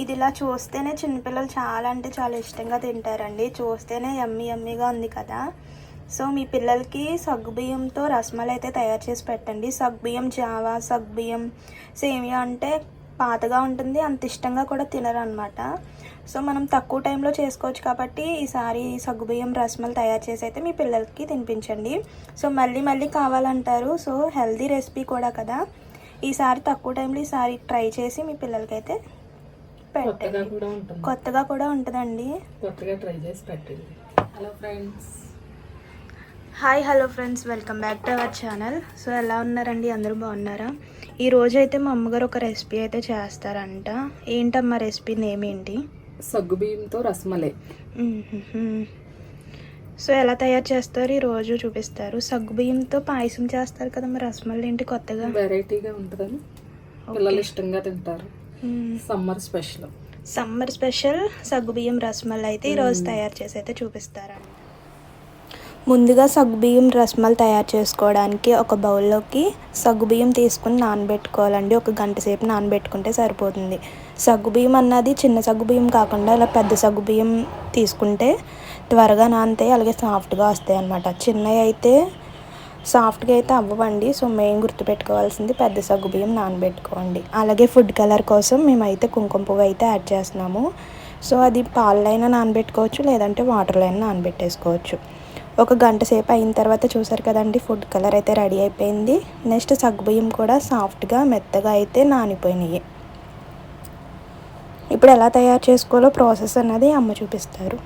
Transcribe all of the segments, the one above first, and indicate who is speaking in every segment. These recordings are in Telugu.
Speaker 1: ఇది ఇలా చూస్తేనే చిన్నపిల్లలు చాలా అంటే చాలా ఇష్టంగా తింటారండి. చూస్తేనే యమ్మీ యమ్మీగా ఉంది కదా. సో మీ పిల్లలకి సగ్గుబియ్యంతో రసమలై అయితే తయారు చేసి పెట్టండి. సగ్గుబియ్యం జావా, సగ్గుబియ్యం సేమియా అంటే పాతగా ఉంటుంది, అంత ఇష్టంగా కూడా తినరు అనమాట. సో మనం తక్కువ టైంలో చేసుకోవచ్చు కాబట్టి ఈసారి సగ్గుబియ్యం రసమలై తయారు చేసి అయితే మీ పిల్లలకి తినిపించండి. సో మళ్ళీ మళ్ళీ కావాలంటారు. సో హెల్దీ రెసిపీ కూడా కదా. ఈసారి తక్కువ టైంలో ఈసారి ట్రై చేసి మీ పిల్లలకైతే పెట్టండి. కొత్తగా కూడా ఉంటుందండి.
Speaker 2: కొత్తగా ట్రై చేసి పెట్టండి. Hello friends.
Speaker 1: Hi hello friends, welcome back to our channel. So ఎలా ఉన్నారండి, అందరూ బాగున్నారా? ఈరోజు అయితే మా అమ్మగారు ఒక రెసిపీ అయితే చేస్తారంట. ఏంటమ్మా రెసిపీ నేమ్ ఏంటి?
Speaker 2: సగ్గుబియ్యంతో రసమలై.
Speaker 1: సో ఎలా తయారు చేస్తారు ఈరోజు చూపిస్తారు. సగ్గుబియ్యంతో పాయసం చేస్తారు కదా, మరి రసమలై ఏంటి కొత్తగా
Speaker 2: వెరైటీగా ఉంటుందని పిల్లలు ఇష్టంగా తింటారు.
Speaker 1: సమ్మర్ స్పెషల్ సగ్గుబియ్యం రసమలై అయితే ఈరోజు తయారు చేసి అయితే చూపిస్తారండి. ముందుగా సగ్గుబియ్యం రసమలై తయారు చేసుకోవడానికి ఒక బౌల్లోకి సగ్గుబియ్యం తీసుకుని నానబెట్టుకోవాలండి. ఒక గంట సేపు నానబెట్టుకుంటే సరిపోతుంది. సగ్గుబియ్యం అన్నది చిన్న సగ్గుబియ్యం కాకుండా ఇలా పెద్ద సగ్గుబియ్యం తీసుకుంటే త్వరగా నానతాయి, అలాగే సాఫ్ట్గా వస్తాయి అన్నమాట. చిన్నవి అయితే సాఫ్ట్గా అయితే అవ్వండి. సో మెయిన్ గుర్తుపెట్టుకోవాల్సింది పెద్ద సగ్గుబియ్యం నానబెట్టుకోండి. అలాగే ఫుడ్ కలర్ కోసం మేమైతే కుంకుమ పువ్వు అయితే యాడ్ చేస్తున్నాము. సో అది పాలైనా నానబెట్టుకోవచ్చు, లేదంటే వాటర్లో అయినా నానబెట్టేసుకోవచ్చు. ఒక గంట సేపు అయిన తర్వాత చూసారు కదండి, ఫుడ్ కలర్ అయితే రెడీ అయిపోయింది. నెక్స్ట్ సగ్గుబియ్యం కూడా సాఫ్ట్గా మెత్తగా అయితే నానిపోయినాయి. ఇప్పుడు ఎలా తయారు చేసుకోవాలో ప్రాసెస్ అన్నది అమ్మ చూపిస్తారు.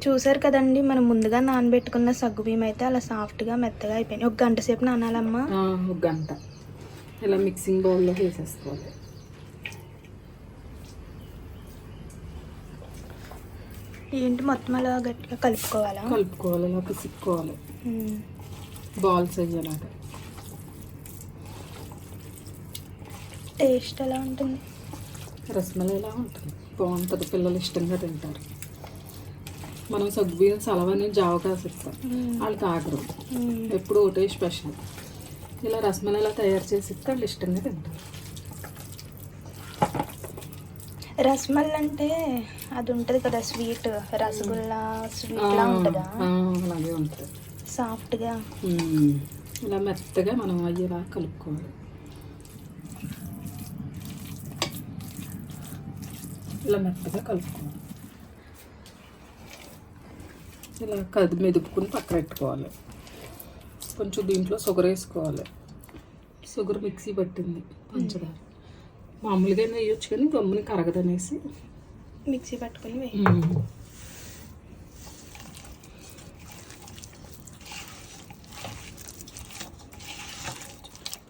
Speaker 1: చూసారు కదండి, మనం ముందుగా నానబెట్టుకున్న సగ్గుబియ్యం అయితే అలా సాఫ్ట్గా మెత్తగా అయిపోయినాయి. ఒక గంట సేపు నానాలమ్మా.
Speaker 2: ఒక గంట ఇలా మిక్సింగ్ బౌల్లో వేసేసుకోవాలి.
Speaker 1: ఏంటి మొత్తం అలా గట్టిగా కలుపుకోవాలి,
Speaker 2: ఇలా పిసుక్కోవాలి. బాల్స్ అయ్యేలాగా.
Speaker 1: టేస్ట్ ఎలా ఉంటుంది?
Speaker 2: రసమలై ఎలా ఉంటుంది, బాగుంటుంది. పిల్లలు ఇష్టంగా తింటారు. మనం సగ్గుబియ్యం సలవని జావ కాసిస్తాం, వాళ్ళు తాగరు. ఎప్పుడు ఒకటే స్పెషల్. ఇలా రసమలై ఎలా తయారు చేసి ఇస్తే వాళ్ళు ఇష్టంగా తింటారు.
Speaker 1: రసమలై అంటే అది ఉంటుంది కదా స్వీట్, రసగుల్లా స్వీట్లా ఉంటుందా?
Speaker 2: అలాగే ఉంటుంది,
Speaker 1: సాఫ్ట్గా.
Speaker 2: ఇలా మెత్తగా మనం అయ్యేలా కలుపుకోవాలి. ఇలా మెత్తగా కలుపుకోవాలి. ఇలా మెదుపుకుని పక్కన పెట్టుకోవాలి. కొంచెం దీంట్లో షుగర్ వేసుకోవాలి. షుగర్ మిక్సీ పట్టింది, పంచదార మామూలుగా వేయొచ్చు కానీ గమ్ముని కరగదనేసి
Speaker 1: మిక్సీ పట్టుకొని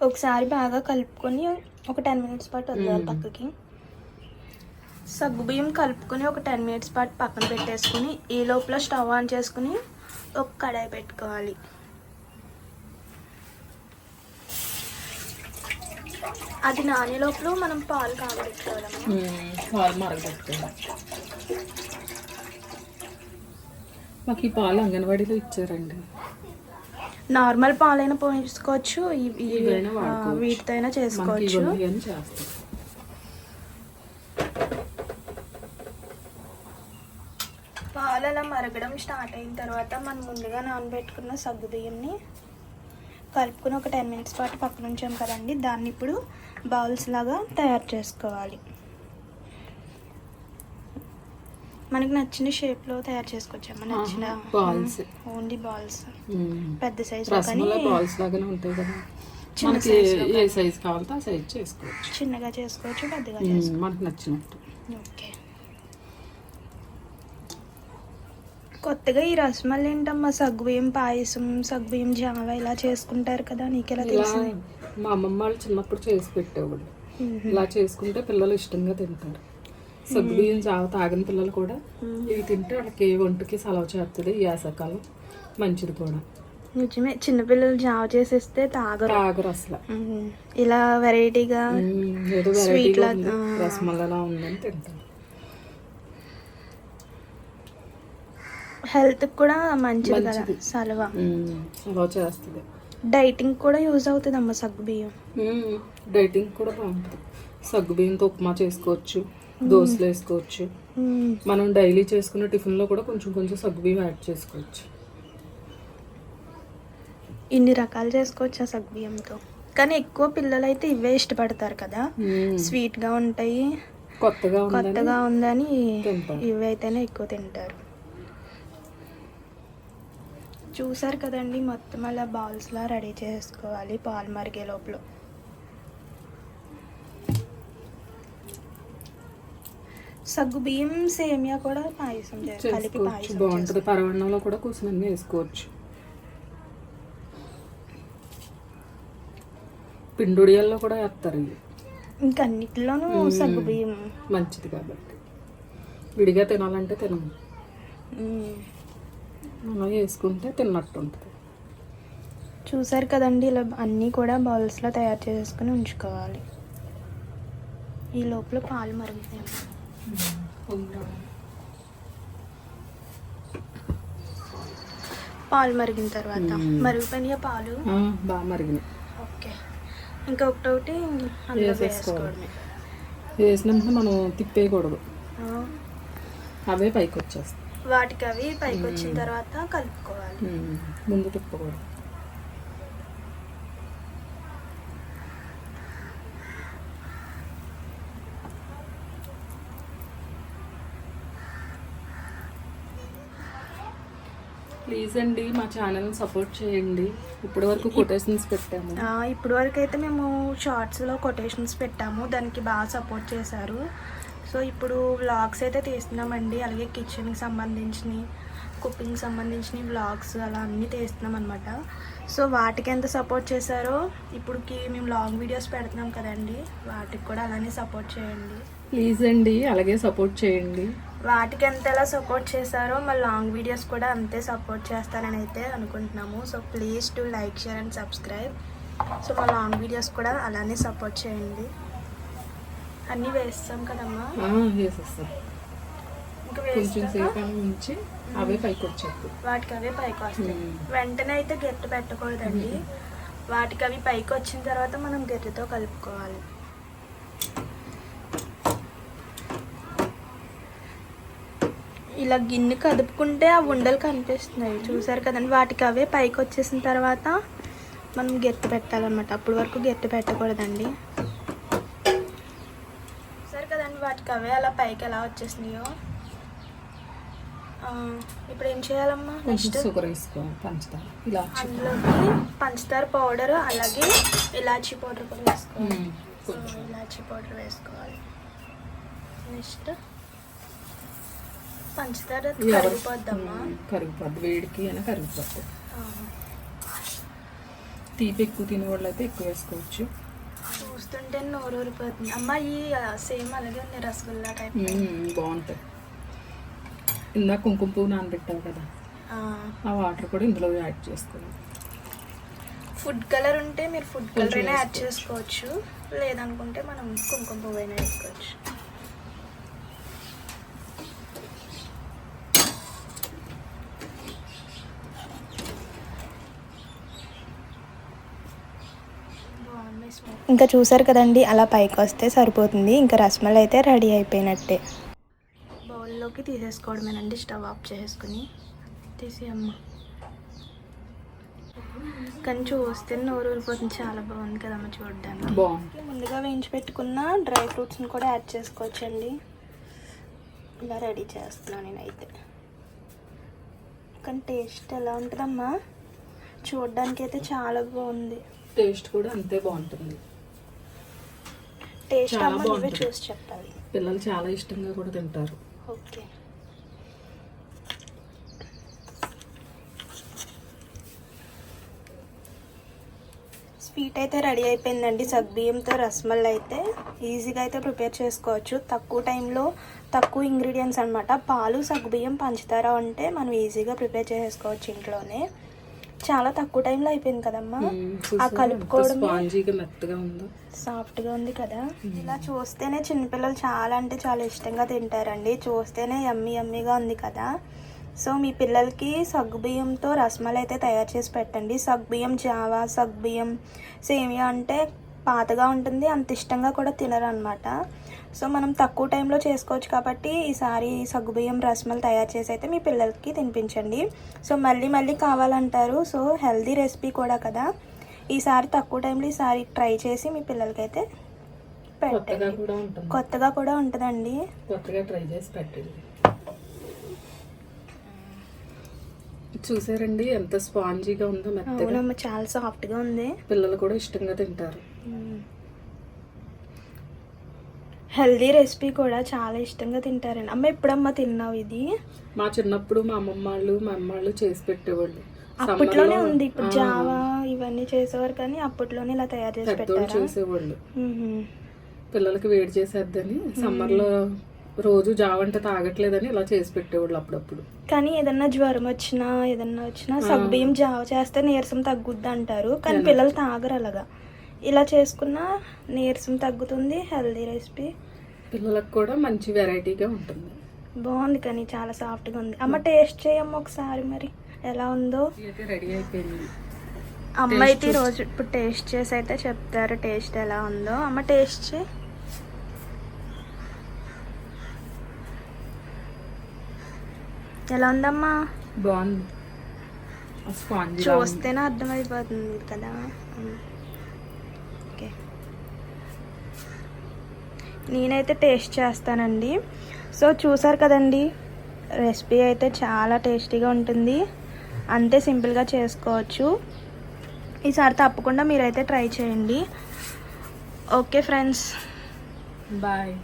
Speaker 1: ఒకసారి బాగా కలుపుకొని ఒక 10 మినిట్స్ పాటు వదలాలి పక్కకి. సగ్గుబియ్యం కలుపుకొని ఒక 10 మినిట్స్ పాటు పక్కన పెట్టేసుకుని ఈ లోపల స్టవ్ ఆన్ చేసుకుని ఒక కడాయి పెట్టుకోవాలి. అది నానే లోపల మనం పాలు కాగబెట్టుకోవాలమ్మా.
Speaker 2: పాలు మరగబెట్టుకోవాలి. మాకు ఈ పాలు అంగన్వాడీలో ఇచ్చారండి.
Speaker 1: నార్మల్ పాలైనా పోయించుకోవచ్చు, వీటితో అయినా చేసుకోవచ్చు. పాలు అలా మరగడం స్టార్ట్ అయిన తర్వాత మనం ముందుగా నానబెట్టుకున్న సగ్గుబియ్యంని కలుపుకుని ఒక 10 మినిట్స్ పాటు పక్కన ఉంచాం కదండి, దాన్ని ఇప్పుడు బౌల్స్ లాగా తయారు చేసుకోవాలి. మనకి నచ్చిన షేప్లో తయారు చేసుకోవచ్చమ్మా, నచ్చిన
Speaker 2: బాల్స్.
Speaker 1: ఓన్లీ బాల్స్, పెద్ద సైజు
Speaker 2: బాల్స్ లాగానే ఉంటాయి కదా. ఏ సైజ్ కావాలంటే ఆ సైజ్ చేసుకోవచ్చు.
Speaker 1: చిన్నగా చేసుకోవచ్చు, పెద్దగా చేసుకోవచ్చు,
Speaker 2: మనకు నచ్చినట్టు.
Speaker 1: ఓకే. కొత్తగా ఈ రసమలై ఏంటమ్మా, సగ్గుబియ్యం పాయసం, సగ్గుబియ్యం జావ ఇలా చేసుకుంటారు కదా, నీకెలా తెలుసు?
Speaker 2: మా అమ్మమ్మ వాళ్ళు చిన్నప్పుడు చేసి పెట్టేవాళ్ళు. ఇలా చేసుకుంటే పిల్లలు ఇష్టంగా తింటారు. సగ్గుబియ్యం జావ తాగిన పిల్లలు కూడా ఇవి తింటే వాళ్ళకి ఒంటికి సలవ చేస్తుంది. ఈ వేసవకాలం మంచిది కూడా.
Speaker 1: నిజమే, చిన్నపిల్లలు జావ చేసేస్తే తాగరు అసలు. ఇలా వెరైటీగా స్వీట్
Speaker 2: రసమలై ఉందని తింటారు.
Speaker 1: హెల్త్ కూడా మంచిది కదా, సలవ
Speaker 2: చేస్తుంది.
Speaker 1: డైటింగ్ కూడా యూజ్ అవుతుంది అమ్మ సగ్గుబియ్యం.
Speaker 2: డైటింగ్ కూడా బాగుంటుంది. సగ్గుబియ్యంతో ఉప్మా చేసుకోవచ్చు, దోశలు వేసుకోవచ్చు. మనం డైలీ చేసుకునే టిఫిన్లో కూడా కొంచెం కొంచెం సగ్గుబియ్యం యాడ్ చేసుకోవచ్చు.
Speaker 1: ఇన్ని రకాలు చేసుకోవచ్చు ఆ సగ్గుబియ్యంతో. కానీ ఎక్కువ పిల్లలు అయితే ఇవే ఇష్టపడతారు కదా, స్వీట్గా ఉంటాయి, కొత్తగా ఉందని ఇవైతేనే ఎక్కువ తింటారు. చూసారు కదండి, మొత్తం అలా బాల్స్లా రెడీ చేసుకోవాలి పాలు మరిగే లోపల. సగ్గుబియ్యం సేమియా కూడా పాయసం కలిపి పాయసం
Speaker 2: బాగుంటుంది. పరవన్నంలో కూడా కూర్చొని వేసుకోవచ్చు. పిండుడియాల్లో కూడా వేస్తారు.
Speaker 1: ఇంకా అన్నిటిలోనూ సగ్గుబియ్యం
Speaker 2: మంచిది కాబట్టి విడిగా తినాలంటే తినము, అలా వేసుకుంటే తిన్నట్టు ఉంటుంది.
Speaker 1: చూసారు కదండి, ఇలా అన్నీ కూడా బౌల్స్లో తయారు చేసుకుని ఉంచుకోవాలి. ఈ లోపల పాలు మరుగుతాయి. పాలు మరిగిన తర్వాత మరిగిపోయినాయి పాలు
Speaker 2: బాగా మరిగినాయి.
Speaker 1: ఓకే, ఇంకా ఒకటొకటి వేసుకోవడమే.
Speaker 2: వేసినప్పుడు మనం తిప్పేయకూడదు, అవే పైకి వచ్చేస్తాయి.
Speaker 1: వాటికి అవి పైకి వచ్చిన తర్వాత కలుపుకోవాలి,
Speaker 2: ముందు తిప్పకూడదు. ప్లీజ్ అండి మా ఛానల్ సపోర్ట్ చేయండి. ఇప్పటి వరకు కొటేషన్స్ పెట్టాము.
Speaker 1: ఇప్పటి వరకు అయితే మేము షార్ట్స్లో కొటేషన్స్ పెట్టాము, దానికి బాగా సపోర్ట్ చేశారు. సో ఇప్పుడు వ్లాగ్స్ అయితే తీస్తున్నామండి, అలాగే కిచెన్కి సంబంధించినవి, కుకింగ్ సంబంధించిన వ్లాగ్స్ అలా అన్నీ తీస్తున్నాం అనమాట. సో వాటికి ఎంత సపోర్ట్ చేశారో ఇప్పుడుకి మేము లాంగ్ వీడియోస్ పెడుతున్నాం కదండి, వాటికి కూడా అలానే సపోర్ట్ చేయండి
Speaker 2: ప్లీజ్ అండి. అలాగే సపోర్ట్ చేయండి.
Speaker 1: వాటికి ఎంత ఎలా సపోర్ట్ చేశారో మా లాంగ్ వీడియోస్ కూడా అంతే సపోర్ట్ చేస్తారని అయితే అనుకుంటున్నాము. So please to like, share and subscribe. So మా లాంగ్ వీడియోస్ కూడా అలానే సపోర్ట్ చేయండి. అన్నీ వేస్తాం కదమ్మా,
Speaker 2: వేసేస్తాం.
Speaker 1: ఇంకా
Speaker 2: కొంచెం సేపు ఉంచి అవే పైకి వచ్చేది,
Speaker 1: వాటికి అవే పైకి వస్తాయి. వెంటనే అయితే గట్టి పెట్టకూడదండి, వాటికి అవి పైకి వచ్చిన తర్వాత మనం గట్టితో కలుపుకోవాలి. ఇలా గిన్నె కదుపుకుంటే ఆ ఉండలు కనిపిస్తున్నాయి, చూసారు కదండి. వాటికి అవే పైకి వచ్చేసిన తర్వాత మనం గట్టి పెట్టాలన్నమాట, అప్పటి వరకు గట్టి పెట్టకూడదండి. చూసారు కదండి, వాటికి అవే అలా పైకి ఎలా వచ్చేసినాయో. ఇప్పుడు ఏం చేయాలమ్మా, నెక్స్ట్
Speaker 2: షుగర్ వేసుకోవాలి, పంచదార,
Speaker 1: అందులోకి పంచదార పౌడర్, అలాగే ఇలాచీ పౌడర్ కూడా వేసుకోవాలి. ఇలాచీ పౌడర్ వేసుకోవాలి. నెక్స్ట్ పంచదార కరిగిపోద్దమ్మా,
Speaker 2: కరిగిపోద్ది, వేడికి అయినా కరిగిపోద్ది. తీపి ఎక్కువ తినేవాళ్ళు అయితే ఎక్కువ వేసుకోవచ్చు.
Speaker 1: చూస్తుంటే నోరు ఊరిపోతుంది అమ్మ. ఈ సేమ్ అలాగే ఉన్నాయి, రసగుల్లా టైప్
Speaker 2: బాగుంటాయి. ఇందాక కుంకుమ పువ్వు నానబెట్టావు కదా, ఆ వాటర్ కూడా ఇందులో యాడ్ చేసుకోవాలి.
Speaker 1: ఫుడ్ కలర్ ఉంటే మీరు ఫుడ్ కలర్ అయినా యాడ్ చేసుకోవచ్చు, లేదనుకుంటే మనం కుంకుమ పువ్వు అయినా వేసుకోవచ్చు. ఇంకా చూసారు కదండి, అలా పైకి వస్తే సరిపోతుంది. ఇంకా రసమలై అయితే రెడీ అయిపోయినట్టే. బౌల్లోకి తీసేసుకోవడమేనండి, స్టవ్ ఆఫ్ చేసుకుని తీసేయమ్మ. కానీ చూస్తే నోరు ఊరిపోతుంది, చాలా బాగుంది కదమ్మ చూడడానికి. ముందుగా వేయించి పెట్టుకున్న డ్రై ఫ్రూట్స్ని కూడా యాడ్ చేసుకోవచ్చండి. ఇలా రెడీ చేస్తున్నాను నేనైతే. కానీ టేస్ట్ ఎలా ఉంటుందమ్మా, చూడడానికి అయితే చాలా బాగుంది.
Speaker 2: టేస్ట్ కూడా అంతే బాగుంటుంది.
Speaker 1: టేస్ట్ అమ్మ నువ్వే చూసి చెప్పాలి,
Speaker 2: పిల్లలు చాలా ఇష్టంగా కూడా తింటారు.
Speaker 1: ఓకే, స్వీట్ అయితే రెడీ అయిపోయిందండి. సగ్గుబియ్యంతో రసమలై అయితే ఈజీగా అయితే ప్రిపేర్ చేసుకోవచ్చు, తక్కువ టైంలో తక్కువ ఇంగ్రీడియంట్స్ అనమాట. పాలు, సగ్గుబియ్యం, పంచదార ఉంటే మనం ఈజీగా ప్రిపేర్ చేసుకోవచ్చు ఇంట్లోనే. చాలా తక్కువ టైంలో అయిపోయింది కదమ్మా. ఆ కలుపుకోవడం సాఫ్ట్గా ఉంది కదా. ఇలా చూస్తేనే చిన్నపిల్లలు చాలా అంటే చాలా ఇష్టంగా తింటారండి. చూస్తేనే యమ్మీ యమ్మీగా ఉంది కదా. సో మీ పిల్లలకి సగ్గుబియ్యంతో రసమలై అయితే తయారు చేసి పెట్టండి. సగ్గుబియ్యం జావా, సగ్గుబియ్యం సేమియా అంటే పాతగా ఉంటుంది, అంత ఇష్టంగా కూడా తినరు అనమాట. సో మనం తక్కువ టైంలో చేసుకోవచ్చు కాబట్టి ఈసారి సగ్గుబియ్యం రసమలై తయారు చేసి అయితే మీ పిల్లలకి తినిపించండి. సో మళ్ళీ మళ్ళీ కావాలంటారు. సో హెల్దీ రెసిపీ కూడా కదా, ఈసారి తక్కువ టైంలో ఈసారి ట్రై చేసి మీ పిల్లలకైతే పెట్టండి. కొత్తగా కూడా ఉంటుందండి.
Speaker 2: కొత్తగా ట్రై చేసి పెట్టండి. చూసారండి ఎంత స్పాంజీగా ఉందో, మెత్తగా.
Speaker 1: అవునమ్మ, చాలా సాఫ్ట్గా ఉంది.
Speaker 2: పిల్లలు కూడా ఇష్టంగా తింటారు.
Speaker 1: హెల్దీ రెసిపీ కూడా చాలా ఇష్టంగా తింటారండి. అమ్మ ఎప్పుడమ్మా తిన్నావు ఇది?
Speaker 2: మా చిన్నప్పుడు మా అమ్మమ్మ వాళ్ళు చేసి పెట్టేవాళ్ళు.
Speaker 1: అప్పట్లోనే ఉంది. ఇప్పుడు జావా ఇవన్నీ చేసేవారు కానీ అప్పట్లోనే ఇలా తయారు చేసి పెట్టారు
Speaker 2: చేసేవాళ్ళు. పిల్లలకి వేడి చేసేద్దని సమ్మర్ లో రోజు జావ అంటే తాగట్లేదని ఇలా చేసి పెట్టేవాళ్ళు అప్పుడప్పుడు.
Speaker 1: కానీ ఏదన్నా జ్వరం వచ్చినా సగ్గుబియ్యం జావ చేస్తే నీరసం తగ్గుద్ది అంటారు, కానీ పిల్లలు తాగరు అలాగా. ఇలా చేసుకున్న నీరసం తగ్గుతుంది. హెల్దీ రెసిపీ,
Speaker 2: పిల్లలకు కూడా మంచి వెరైటీగా ఉంటుంది.
Speaker 1: బాగుంది కానీ చాలా సాఫ్ట్గా ఉంది. అమ్మ టేస్ట్ చేయమ్మ ఒకసారి మరి ఎలా ఉందో.
Speaker 2: రెడీ అయిపోయింది.
Speaker 1: అమ్మ అయితే ఈరోజు ఇప్పుడు టేస్ట్ చేసి అయితే చెప్తారు టేస్ట్ ఎలా ఉందో. అమ్మ టేస్ట్ చేయి. ఎలా ఉందమ్మా?
Speaker 2: బాగుంది.
Speaker 1: చూస్తేనే అర్థమైపోతుంది కదా. ఓకే, నేనైతే టేస్ట్ చేస్తానండి. సో చూసారు కదండి, రెసిపీ అయితే చాలా టేస్టీగా ఉంటుంది. అంతే సింపుల్గా చేసుకోవచ్చు. ఈసారి తప్పకుండా మీరైతే ట్రై చేయండి. Okay friends,
Speaker 2: bye.